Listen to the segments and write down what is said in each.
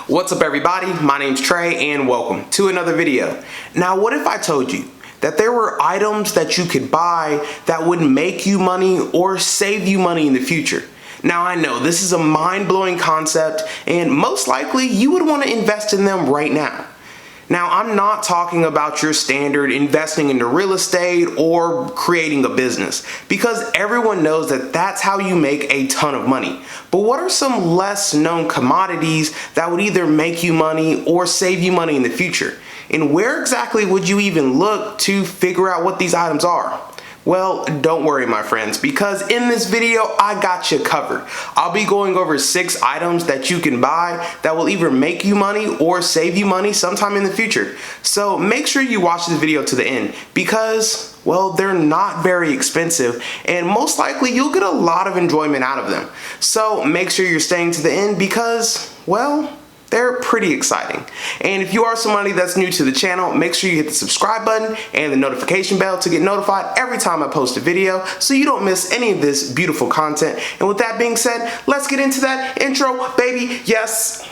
What's up everybody, my name's Trey and welcome to another video. Now what if I told you that there were items that you could buy that would make you money or save you money in the future? Now I know this is a mind-blowing concept and most likely you would want to invest in them right now. Now I'm not talking about your standard investing into real estate or creating a business, because everyone knows that that's how you make a ton of money. But what are some less known commodities that would either make you money or save you money in the future? And where exactly would you even look to figure out what these items are? Well, don't worry my friends, because in this video I got you covered. I'll be going over 6 items that you can buy that will either make you money or save you money sometime in the future. So make sure you watch this video to the end because, well, they're not very expensive and most likely you'll get a lot of enjoyment out of them. So make sure you're staying to the end because, well, they're pretty exciting. And if you are somebody that's new to the channel, make sure you hit the subscribe button and the notification bell to get notified every time I post a video so you don't miss any of this beautiful content. And with that being said, let's get into that intro, baby. Yes.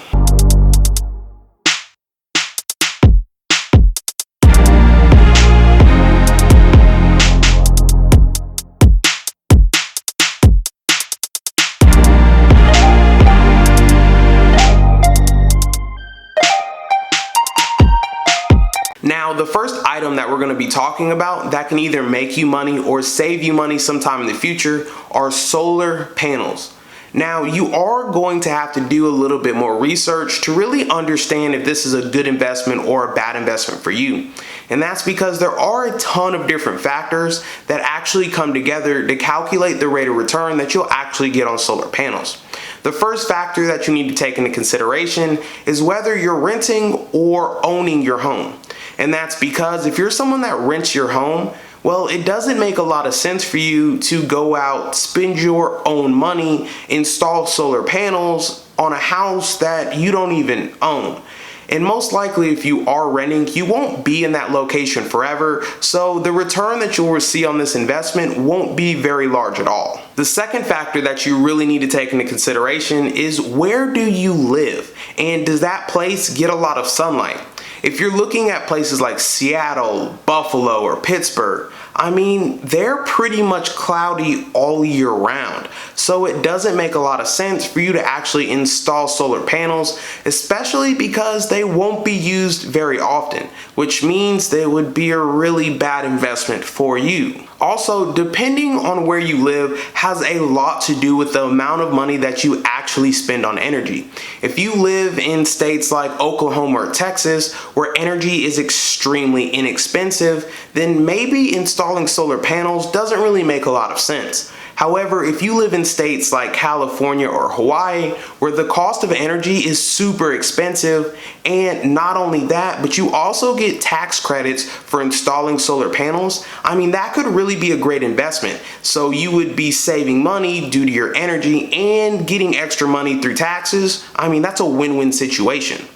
Now, the first item that we're going to be talking about that can either make you money or save you money sometime in the future are solar panels. Now, you are going to have to do a little bit more research to really understand if this is a good investment or a bad investment for you. And that's because there are a ton of different factors that actually come together to calculate the rate of return that you'll actually get on solar panels. The first factor that you need to take into consideration is whether you're renting or owning your home. And that's because if you're someone that rents your home, well, it doesn't make a lot of sense for you to go out, spend your own money, install solar panels on a house that you don't even own. And most likely if you are renting, you won't be in that location forever, so the return that you'll receive on this investment won't be very large at all. The second factor that you really need to take into consideration is where do you live, and does that place get a lot of sunlight? If you're looking at places like Seattle, Buffalo, or Pittsburgh, I mean, they're pretty much cloudy all year round. So it doesn't make a lot of sense for you to actually install solar panels, especially because they won't be used very often, which means they would be a really bad investment for you. Also, depending on where you live has a lot to do with the amount of money that you actually spend on energy. If you live in states like Oklahoma or Texas, where energy is extremely inexpensive, then maybe installing solar panels doesn't really make a lot of sense. However, if you live in states like California or Hawaii, where the cost of energy is super expensive, and not only that, but you also get tax credits for installing solar panels, I mean, that could really be a great investment. So you would be saving money due to your energy and getting extra money through taxes. I mean, that's a win-win situation.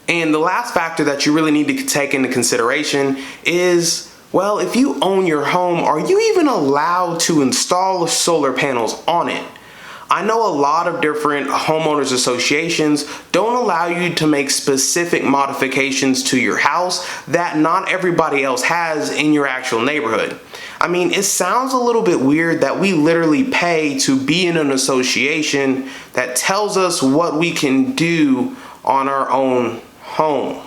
And the last factor that you really need to take into consideration is, well, if you own your home, are you even allowed to install solar panels on it? I know a lot of different homeowners associations don't allow you to make specific modifications to your house that not everybody else has in your actual neighborhood. I mean, it sounds a little bit weird that we literally pay to be in an association that tells us what we can do on our own home.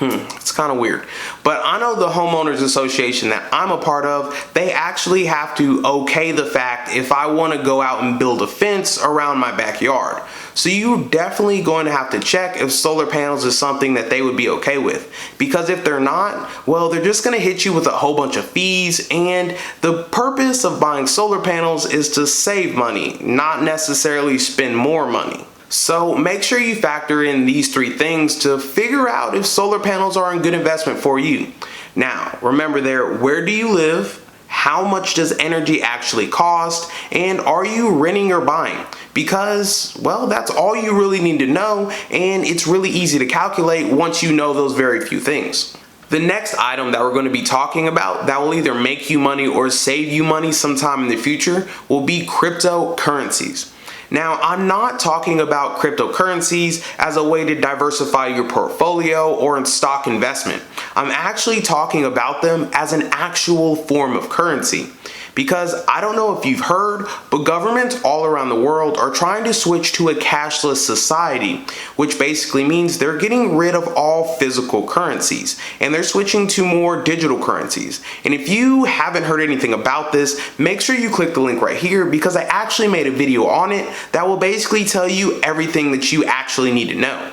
It's kind of weird. But I know the homeowners association that I'm a part of, they actually have to okay the fact if I want to go out and build a fence around my backyard. So you're definitely going to have to check if solar panels is something that they would be okay with. Because if they're not, well, they're just going to hit you with a whole bunch of fees. And the purpose of buying solar panels is to save money, not necessarily spend more money. So make sure you factor in these 3 things to figure out if solar panels are a good investment for you. Now, remember where do you live? How much does energy actually cost? And are you renting or buying? Because, well, that's all you really need to know, and it's really easy to calculate once you know those very few things. The next item that we're going to be talking about that will either make you money or save you money sometime in the future will be cryptocurrencies. Now, I'm not talking about cryptocurrencies as a way to diversify your portfolio or in stock investment. I'm actually talking about them as an actual form of currency. Because I don't know if you've heard, but governments all around the world are trying to switch to a cashless society, which basically means they're getting rid of all physical currencies and they're switching to more digital currencies. And if you haven't heard anything about this, make sure you click the link right here because I actually made a video on it that will basically tell you everything that you actually need to know.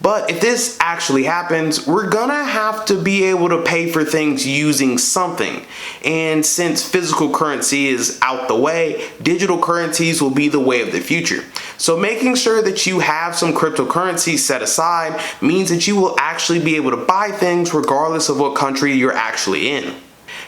But if this actually happens, we're gonna have to be able to pay for things using something. And since physical currency is out the way, digital currencies will be the way of the future. So making sure that you have some cryptocurrency set aside means that you will actually be able to buy things regardless of what country you're actually in.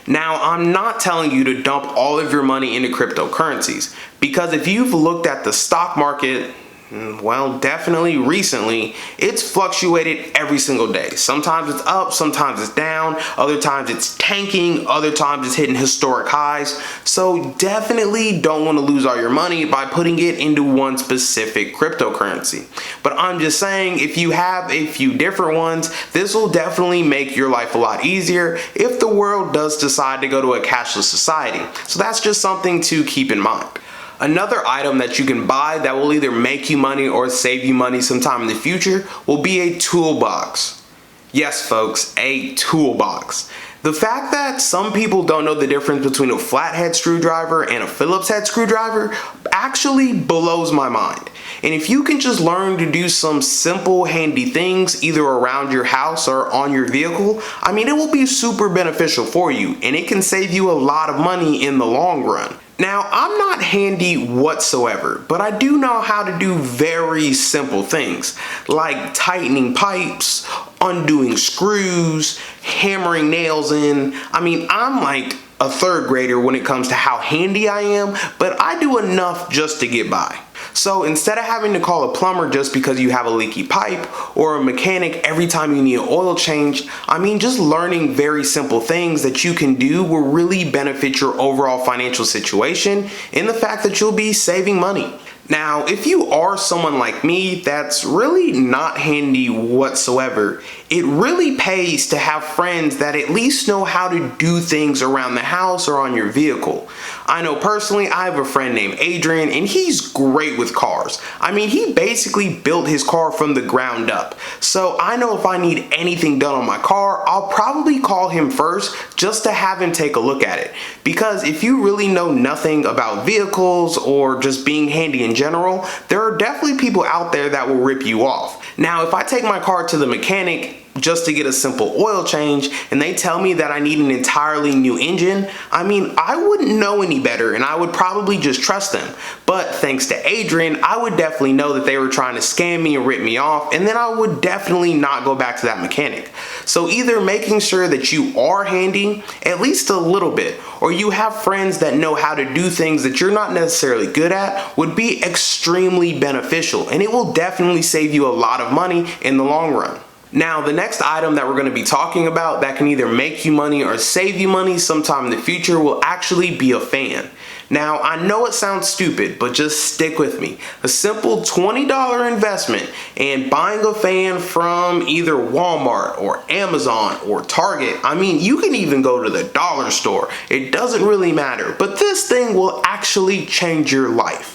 Now, I'm not telling you to dump all of your money into cryptocurrencies, because if you've looked at the stock market, well, definitely recently, it's fluctuated every single day. Sometimes it's up, sometimes it's down, other times it's tanking, other times it's hitting historic highs. So definitely don't want to lose all your money by putting it into one specific cryptocurrency. But I'm just saying, if you have a few different ones, this will definitely make your life a lot easier if the world does decide to go to a cashless society. So that's just something to keep in mind. Another item that you can buy that will either make you money or save you money sometime in the future will be a toolbox. Yes, folks, a toolbox. The fact that some people don't know the difference between a flathead screwdriver and a Phillips head screwdriver actually blows my mind. And if you can just learn to do some simple, handy things either around your house or on your vehicle, I mean, it will be super beneficial for you and it can save you a lot of money in the long run. Now, I'm not handy whatsoever, but I do know how to do very simple things like tightening pipes, undoing screws, hammering nails in. I mean, I'm like a third grader when it comes to how handy I am, but I do enough just to get by. So instead of having to call a plumber just because you have a leaky pipe or a mechanic every time you need an oil change, I mean, just learning very simple things that you can do will really benefit your overall financial situation in the fact that you'll be saving money. Now, if you are someone like me that's really not handy whatsoever, it really pays to have friends that at least know how to do things around the house or on your vehicle. I know personally, I have a friend named Adrian and he's great with cars. I mean, he basically built his car from the ground up. So I know if I need anything done on my car, I'll probably call him first just to have him take a look at it. Because if you really know nothing about vehicles or just being handy in general, there are definitely people out there that will rip you off. Now, if I take my car to the mechanic just to get a simple oil change and they tell me that I need an entirely new engine, I mean, I wouldn't know any better and I would probably just trust them. But thanks to Adrian, I would definitely know that they were trying to scam me and rip me off, and then I would definitely not go back to that mechanic. So either making sure that you are handy, at least a little bit, or you have friends that know how to do things that you're not necessarily good at would be extremely beneficial, and it will definitely save you a lot of money in the long run. Now, the next item that we're going to be talking about that can either make you money or save you money sometime in the future will actually be a fan. Now, I know it sounds stupid, but just stick with me. A simple $20 investment and buying a fan from either Walmart or Amazon or Target. I mean, you can even go to the dollar store. It doesn't really matter, but this thing will actually change your life.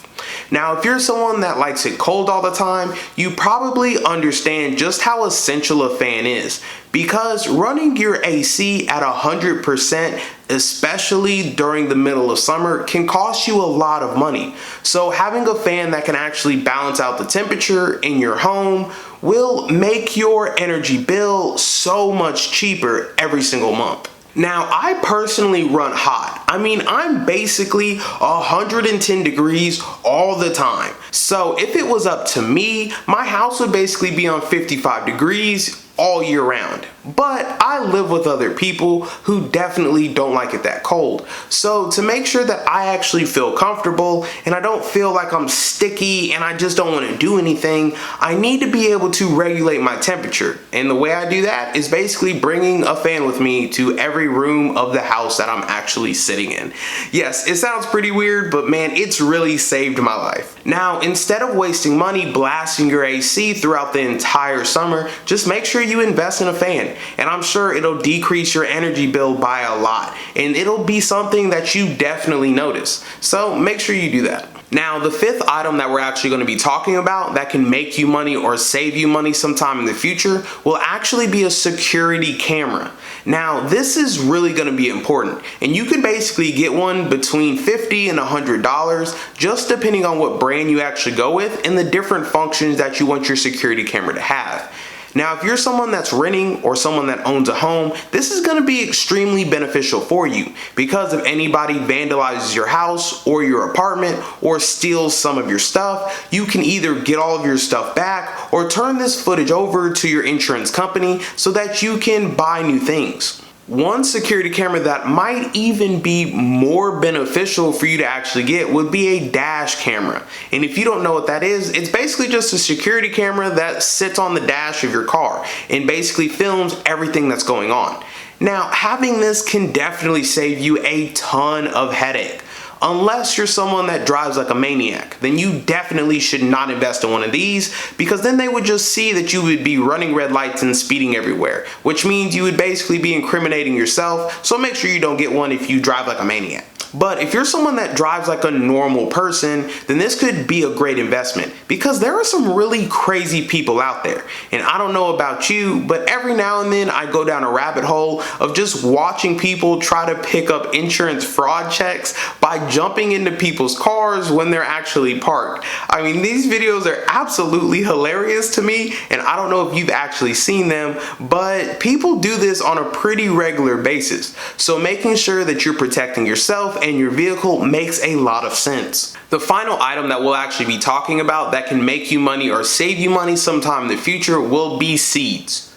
Now, if you're someone that likes it cold all the time, you probably understand just how essential a fan is, because running your AC at 100%, especially during the middle of summer, can cost you a lot of money. So having a fan that can actually balance out the temperature in your home will make your energy bill so much cheaper every single month. Now, I personally run hot. I mean, I'm basically 110 degrees all the time. So if it was up to me, my house would basically be on 55 degrees all year round. But I live with other people who definitely don't like it that cold. So to make sure that I actually feel comfortable and I don't feel like I'm sticky and I just don't want to do anything, I need to be able to regulate my temperature. And the way I do that is basically bringing a fan with me to every room of the house that I'm actually sitting in. Yes, it sounds pretty weird, but man, it's really saved my life. Now, instead of wasting money blasting your AC throughout the entire summer, just make sure you invest in a fan. And I'm sure it'll decrease your energy bill by a lot, and it'll be something that you definitely notice. So make sure you do that. Now, the fifth item that we're actually going to be talking about that can make you money or save you money sometime in the future will actually be a security camera. Now, this is really going to be important, and you can basically get one between $50 and $100, just depending on what brand you actually go with and the different functions that you want your security camera to have. Now, if you're someone that's renting or someone that owns a home, this is going to be extremely beneficial for you, because if anybody vandalizes your house or your apartment or steals some of your stuff, you can either get all of your stuff back or turn this footage over to your insurance company so that you can buy new things. One security camera that might even be more beneficial for you to actually get would be a dash camera. And if you don't know what that is, it's basically just a security camera that sits on the dash of your car and basically films everything that's going on. Now, having this can definitely save you a ton of headache. Unless you're someone that drives like a maniac, then you definitely should not invest in one of these, because then they would just see that you would be running red lights and speeding everywhere, which means you would basically be incriminating yourself. So make sure you don't get one if you drive like a maniac. But if you're someone that drives like a normal person, then this could be a great investment, because there are some really crazy people out there. And I don't know about you, but every now and then I go down a rabbit hole of just watching people try to pick up insurance fraud checks by jumping into people's cars when they're actually parked. I mean, these videos are absolutely hilarious to me, and I don't know if you've actually seen them, but people do this on a pretty regular basis. So making sure that you're protecting yourself and your vehicle makes a lot of sense. The final item that we'll actually be talking about that can make you money or save you money sometime in the future will be seeds.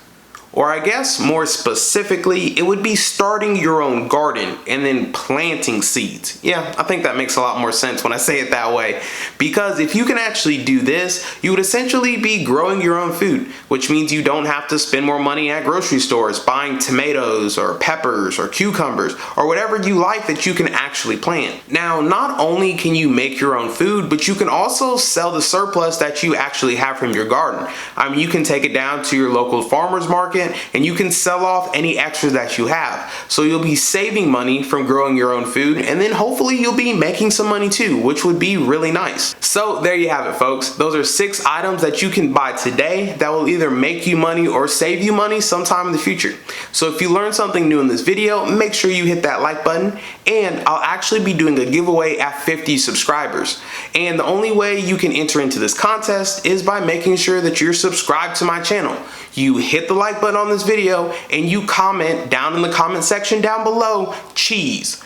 Or I guess more specifically, it would be starting your own garden and then planting seeds. Yeah, I think that makes a lot more sense when I say it that way. Because if you can actually do this, you would essentially be growing your own food, which means you don't have to spend more money at grocery stores buying tomatoes or peppers or cucumbers or whatever you like that you can actually plant. Now, not only can you make your own food, but you can also sell the surplus that you actually have from your garden. I mean, you can take it down to your local farmer's market and you can sell off any extras that you have. So you'll be saving money from growing your own food, and then hopefully you'll be making some money too, which would be really nice. So there you have it, folks. Those are 6 items that you can buy today that will either make you money or save you money sometime in the future. So if you learned something new in this video, make sure you hit that like button, and I'll actually be doing a giveaway at 50 subscribers. And the only way you can enter into this contest is by making sure that you're subscribed to my channel. You hit the like button on this video and you comment down in the comment section down below, cheese.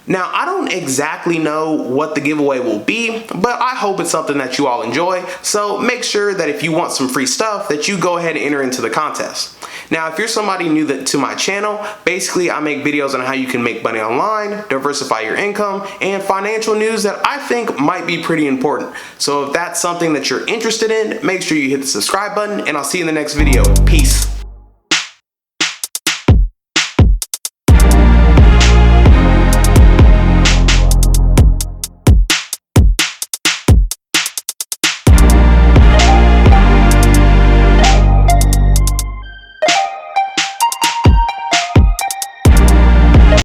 Now, I don't exactly know what the giveaway will be, but I hope it's something that you all enjoy. So make sure that if you want some free stuff, that you go ahead and enter into the contest. Now, if you're somebody new to my channel, basically I make videos on how you can make money online, diversify your income, and financial news that I think might be pretty important. So if that's something that you're interested in, make sure you hit the subscribe button, and I'll see you in the next video. Peace.